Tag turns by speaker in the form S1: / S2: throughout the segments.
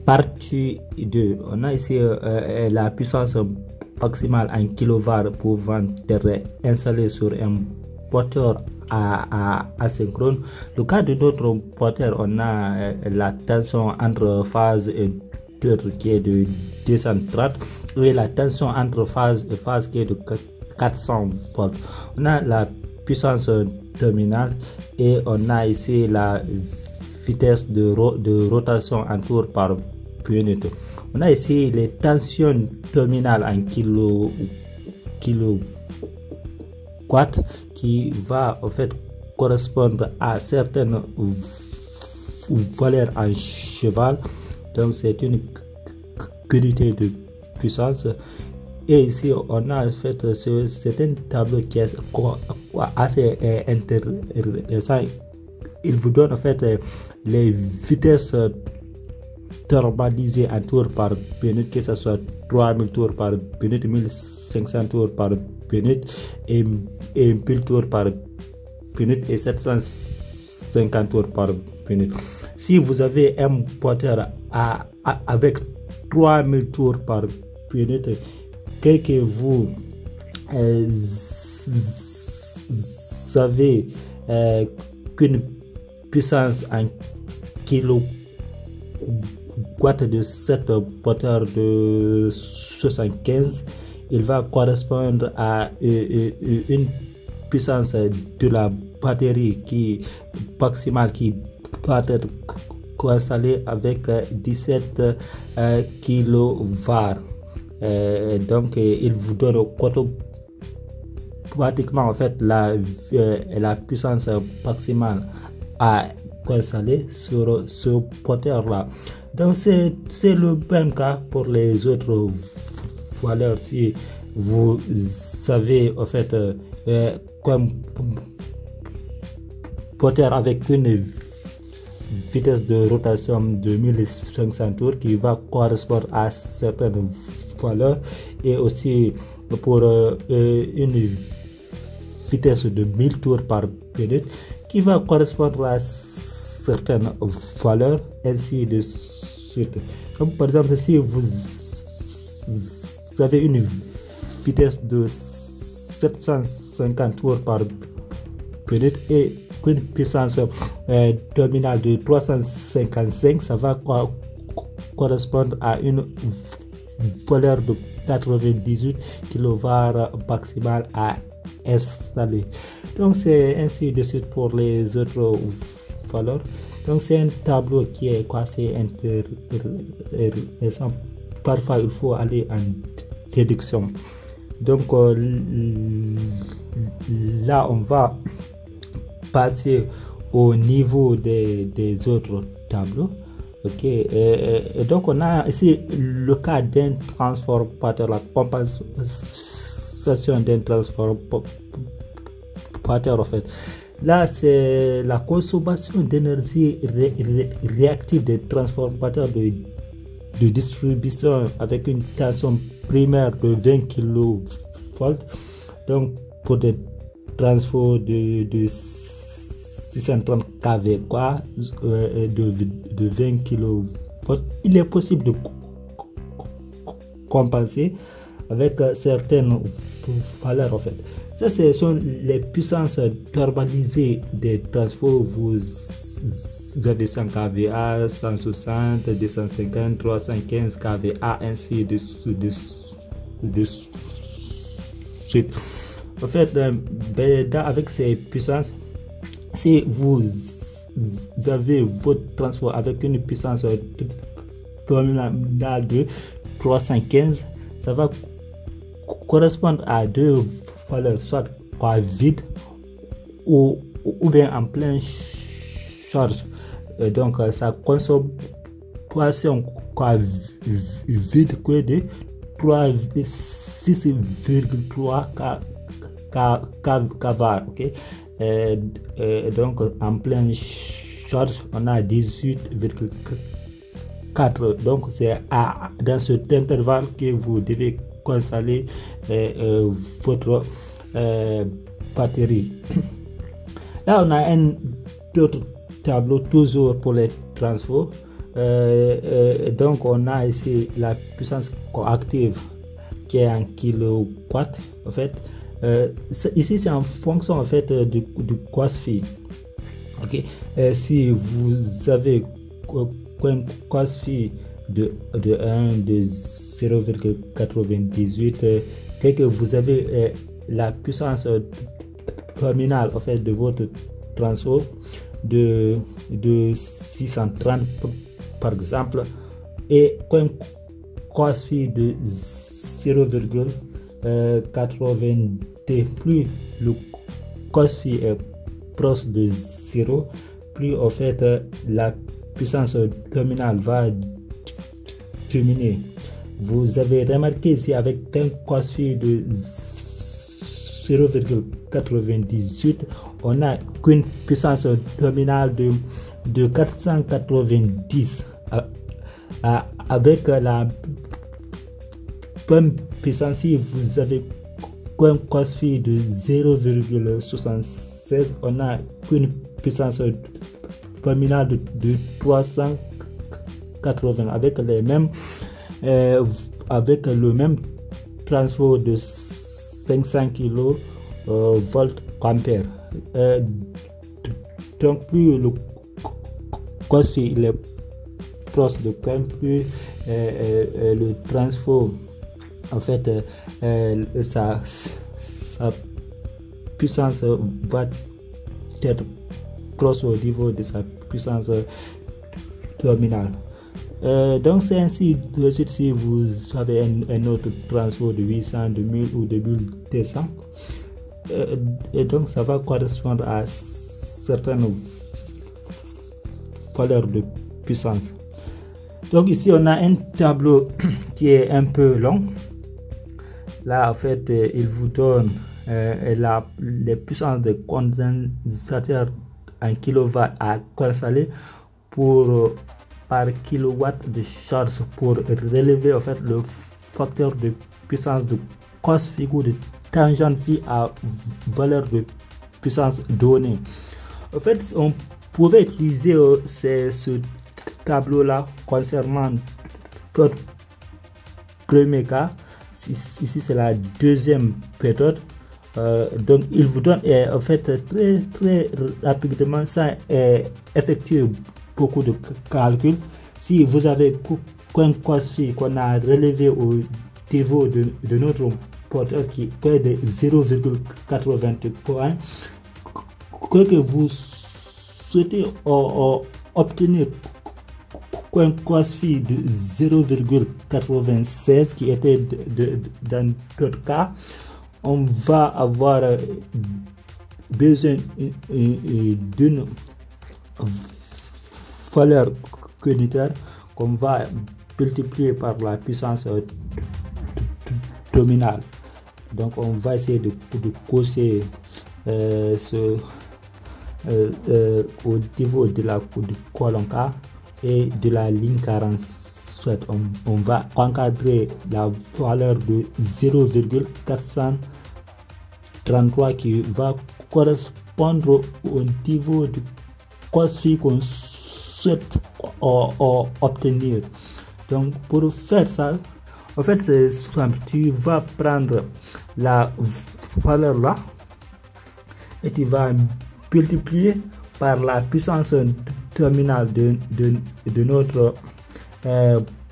S1: Partie 2, on a ici la puissance maximale en kilowatt pouvant être installée sur un porteur asynchrone. Le cas de notre porteur, on a la tension entre phase et d'autre qui est de 230 et la tension entre phase et phase qui est de 400 volts. On a la puissance terminale et on a ici la vitesse de rotation en tour par minute. On a ici les tensions terminales en kilowatt qui va en fait correspondre à certaines valeurs en cheval. Donc c'est une unité de puissance. Et ici on a en fait c'est un tableau qui est assez intéressant. Il vous donne en fait les vitesses thermalisées en tours par minute, que ce soit 3000 tours par minute, 1500 tours par minute et 1000 tours par minute et 750 tours par minute. Si vous avez un porteur avec 3000 tours par minute, que vous avez qu'une puissance en kilowatt de cette porteur de 75, il va correspondre à une puissance de la batterie maximale qui doit être installée avec 17 kW. Donc il vous donne pratiquement en fait la puissance maximale à installer sur ce porteur là. Donc c'est le même cas pour les autres valeurs. Si vous savez en fait comme porteur avec une vitesse de rotation de 1500 tours qui va correspondre à certaines valeurs, et aussi pour une vitesse de 1000 tours par minute qui va correspondre à certaines valeurs, ainsi de suite. Comme par exemple, si vous avez une vitesse de 750 tours par minute et une puissance terminale de 355, ça va correspondre à une valeur de 98 kW maximale à installer. Donc c'est ainsi de suite pour les autres valeurs. Donc c'est un tableau qui est assez intéressant. Parfois il faut aller en déduction. Donc là on va passer au niveau des autres tableaux. Ok, et donc on a ici le cas d'un transformateur, la compensation d'un transformateur en fait. Là c'est la consommation d'énergie réactive des transformateurs de distribution avec une tension primaire de 20 kV. Donc pour des transferts de 630 kV de 20 kV, il est possible de compenser avec certaines valeurs en fait. Ça, ce sont les puissances thermalisées des transferts. Vous avez 100 kVA, 160, 250, 315 kVA, ainsi de suite. En fait, avec ces puissances, si vous avez votre transfert avec une puissance terminale de 315, ça va correspondre à deux valeurs, soit vide ou bien en pleine charge. Donc sa consommation vide que de 6,3 kVA. Ok, donc en pleine charge on a 18,4. donc c'est dans cet intervalle que vous devez installer votre batterie. Là on a un autre tableau toujours pour les transferts. Donc on a ici la puissance coactive qui est en kilowatts en fait. Ici c'est en fonction en fait du cos phi. Ok, si vous avez un cos phi de 0,98, que vous avez la puissance terminale en fait de votre transfo de 630 par exemple, et un cos phi de 0,80, plus le cos phi est proche de 0, plus en fait la puissance terminale va diminuer. Vous avez remarqué ici avec un cos phi de 0,98, on a qu'une puissance terminale de 490. Avec la même puissance, si vous avez un cos phi de 0,76, on a qu'une puissance terminale de 380 avec les mêmes avec le même transfert de 500 kV ampères. Donc plus le cos phi il est proche de prime, plus le transfert en fait sa puissance va être proche au niveau de sa puissance terminale. Donc c'est ainsi de suite si vous avez un autre transfert de 800, de 1000 ou de 1200, et donc ça va correspondre à certaines valeurs de puissance. Donc ici on a un tableau qui est un peu long. Là en fait il vous donne les puissances de condensateur en kilowatts à consoler pour par kilowatt de charge, pour relever en fait le facteur de puissance de cos phi ou de tangente phi à valeur de puissance donnée. En fait on pouvait utiliser ce tableau là concernant notre premier cas. Ici c'est la deuxième méthode. Donc il vous donne en fait très rapidement, sans effectuer beaucoup de calculs. Si vous avez un cos phi qu'on a relevé au niveau de notre porteur qui est de 0,80 points, que vous souhaitez obtenir un cos phi de 0,96 qui était dans notre cas, on va avoir besoin d'une valeur unitaire qu'on va multiplier par la puissance terminale. Donc on va essayer de cocher au niveau de la colonne K et de la ligne 47. On va encadrer la valeur de 0,433 qui va correspondre au niveau du cos phi qu'on souhaite obtenir. Donc pour faire ça, en fait c'est simple, tu vas prendre la valeur là et tu vas multiplier par la puissance terminale de notre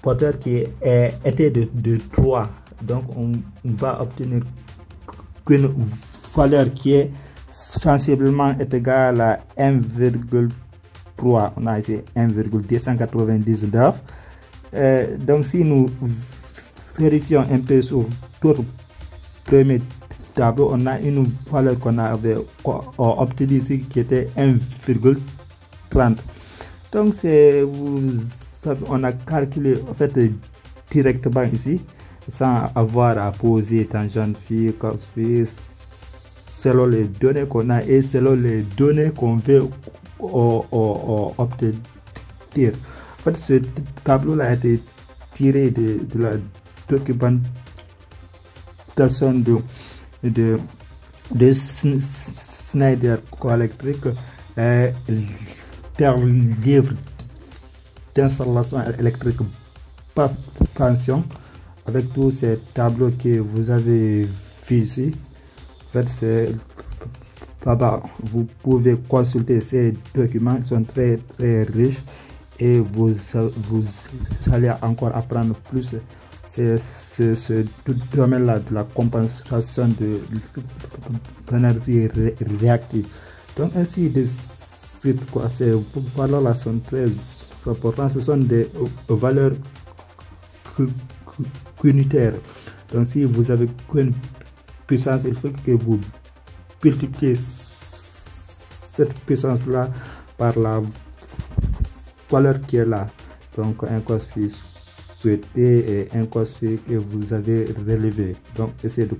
S1: porteur qui était de 3. Donc on va obtenir une valeur qui est sensiblement égale à 1,3. On a ici 1,299. Donc si nous vérifions un peu sur notre premier tableau, on a une valeur qu'on avait obtenue ici qui était 1,30. Donc on a calculé en fait directement ici sans avoir à poser tangente phi, cos phi, selon les données qu'on a et selon les données qu'on veut obtenir. En fait, ce tableau là a été tiré de la documentation de Schneider Electric, leur livre
S2: d'installation électrique basse tension avec tous ces tableaux que vous avez vus ici. En fait, c'est là-bas, vous pouvez consulter ces documents, ils sont très riches et vous allez encore apprendre plus ce domaine-là de la compensation de l'énergie réactive. Donc ainsi de suite, quoi, ces valeurs-là sont très importantes, ce sont des valeurs unitaires. Donc si vous avez une puissance, il faut que vous multipliez cette puissance-là par la valeur qui est là. Donc un cos phi souhaité et un cos phi que vous avez relevé. Donc essayez de